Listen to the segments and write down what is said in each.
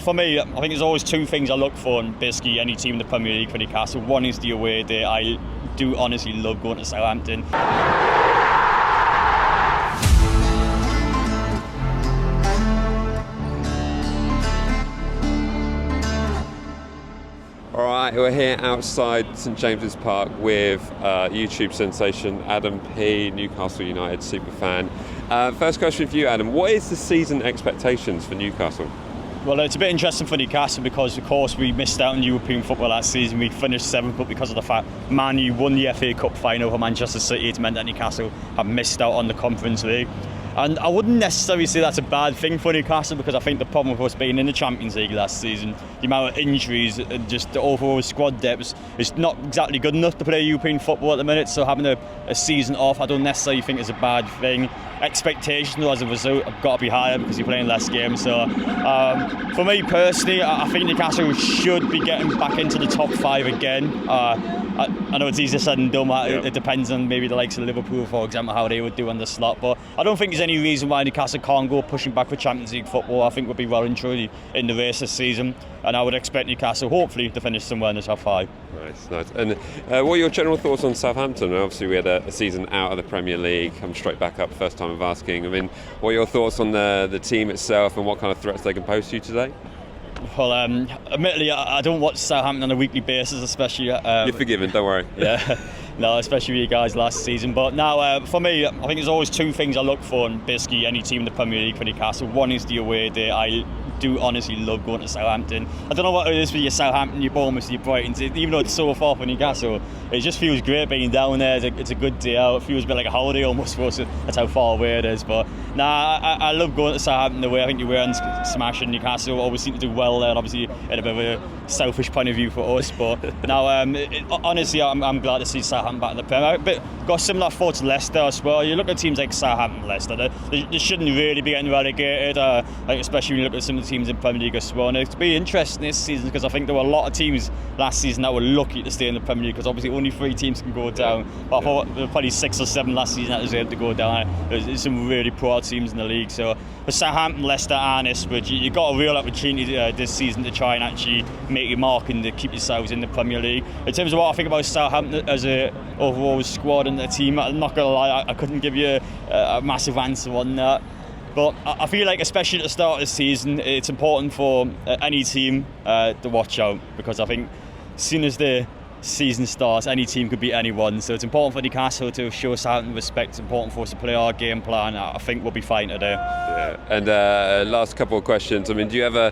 For me, I think there's always two things I look for in basically any team in the Premier League for Newcastle. One is the away day. I do honestly love going to Southampton. Alright, we're here outside St James's Park with YouTube sensation Adam P, Newcastle United superfan. First question for you, Adam. What is the season expectations for Newcastle? Well, it's a bit interesting for Newcastle because, of course, we missed out on European football last season. We finished 7th, but because of the fact Man U won the FA Cup final for Manchester City, it's meant that Newcastle have missed out on the Conference League. And I wouldn't necessarily say that's a bad thing for Newcastle, because I think the problem with us being in the Champions League last season, the amount of injuries and just the overall squad depth is not exactly good enough to play European football at the minute. So having a season off, I don't necessarily think is a bad thing. Expectations as a result have got to be higher because you're playing less games. So for me personally, I think Newcastle should be getting back into the top 5 again. I know it's easier said than done. It depends on maybe the likes of Liverpool, for example, how they would do on the slot. But I don't think there's any reason why Newcastle can't go pushing back for Champions League football. I think we'll be well and truly in the race this season. And I would expect Newcastle, hopefully, to finish somewhere in the top 5. Nice. And what are your general thoughts on Southampton? Obviously, we had a season out of the Premier League. I'm straight back up, first time of asking. I mean, what are your thoughts on the team itself and what kind of threats they can pose to you today? Well, admittedly, I don't watch Southampton on a weekly basis, especially. You're forgiven, don't worry. Yeah, no, especially with you guys last season. But now, for me, I think there's always two things I look for in basically any team in the Premier League for Newcastle. One is the away day. I do honestly love going to Southampton. I don't know what it is for your Southampton, your Bournemouth, your Brightons. Even though it's so far from Newcastle, it just feels great being down there. It's a good day out. It feels a bit like a holiday almost for us. That's how far away it is. But I love going to Southampton the way I think you were smashing Newcastle. Always seem to do well there. Obviously, in a bit of a selfish point of view for us. But now, honestly, I'm glad to see Southampton back in the Premier. But got similar thoughts to Leicester as well. You look at teams like Southampton, Leicester. They shouldn't really be getting relegated. Especially when you look at some of the teams in Premier League as well. And it's be interesting this season because I think there were a lot of teams last season that were lucky to stay in the Premier League because obviously only 3 teams can go down. But I thought there were probably 6 or 7 last season that was able to go down. There's some really poor teams in the league. So for Southampton, Leicester and Ipswich, you've got a real opportunity this season to try and actually make your mark and to keep yourselves in the Premier League. In terms of what I think about Southampton as a overall squad and the team, I'm not going to lie, I couldn't give you a massive answer on that. But I feel like, especially at the start of the season, it's important for any team to watch out because I think as soon as the season starts, any team could beat anyone. So it's important for Newcastle to show Southampton respect. It's important for us to play our game plan. I think we'll be fine today. Yeah. And last couple of questions. I mean, do you ever,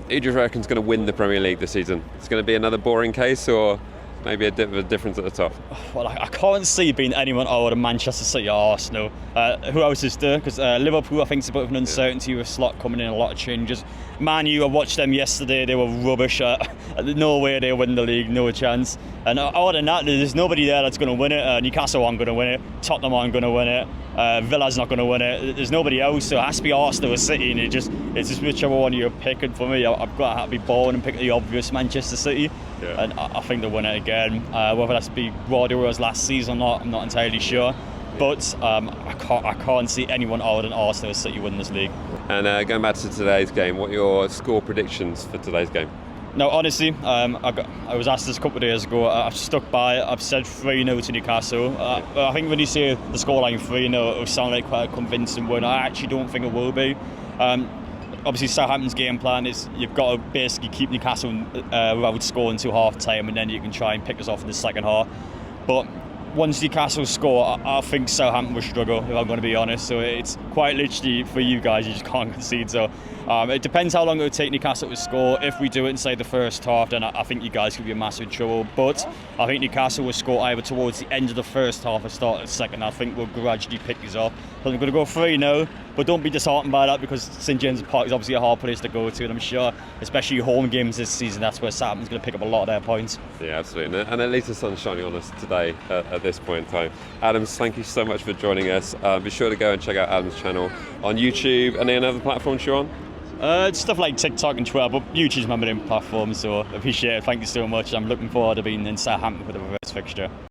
who do you reckon is going to win the Premier League this season? It's going to be another boring case or maybe a difference at the top? Well, I can't see it being anyone other than Manchester City or Arsenal. Who else is there? Because Liverpool, I think, is a bit of an uncertainty with Slot coming in, a lot of changes. Man U, I watched them yesterday. They were rubbish. No way they win the league, no chance. And other than that, there's nobody there that's going to win it. Newcastle aren't going to win it. Tottenham aren't going to win it. Villa's not going to win it. There's nobody else, so it has to be Arsenal or City, and it's just whichever one you're picking. For me, I've got to be bold and pick the obvious Manchester City. Yeah. And I think they'll win it again. Whether that's be Guardiola's last season or not, I'm not entirely sure. But I can't see anyone other than Arsenal or City win this league. And going back to today's game, what are your score predictions for today's game? No, honestly, I was asked this a couple of days ago. I've stuck by it. I've said 3-0 to Newcastle. I think when you say the scoreline 3-0, it will sound like quite a convincing win. I actually don't think it will be. Obviously, Southampton's game plan is you've got to basically keep Newcastle without scoring till half time, and then you can try and pick us off in the second half. But once Newcastle score, I think Southampton will struggle, if I'm going to be honest. So it's quite literally for you guys, you just can't concede. So it depends how long it will take Newcastle to score. If we do it inside the first half, then I think you guys could be in massive trouble. But I think Newcastle will score either towards the end of the first half or start of the second. I think we'll gradually pick these up. So I'm going to go 3-0, but don't be disheartened by that because St James's Park is obviously a hard place to go to, and I'm sure, especially home games this season, that's where Southampton's going to pick up a lot of their points. Yeah, absolutely. And at least the sun's shining on us today at this point in time. Adams, thank you so much for joining us. Be sure to go and check out Adam's channel on YouTube and any other platforms you're on. Stuff like TikTok and Twitter, but YouTube's my main platform, so appreciate it. Thank you so much. I'm looking forward to being in Southampton for the reverse fixture.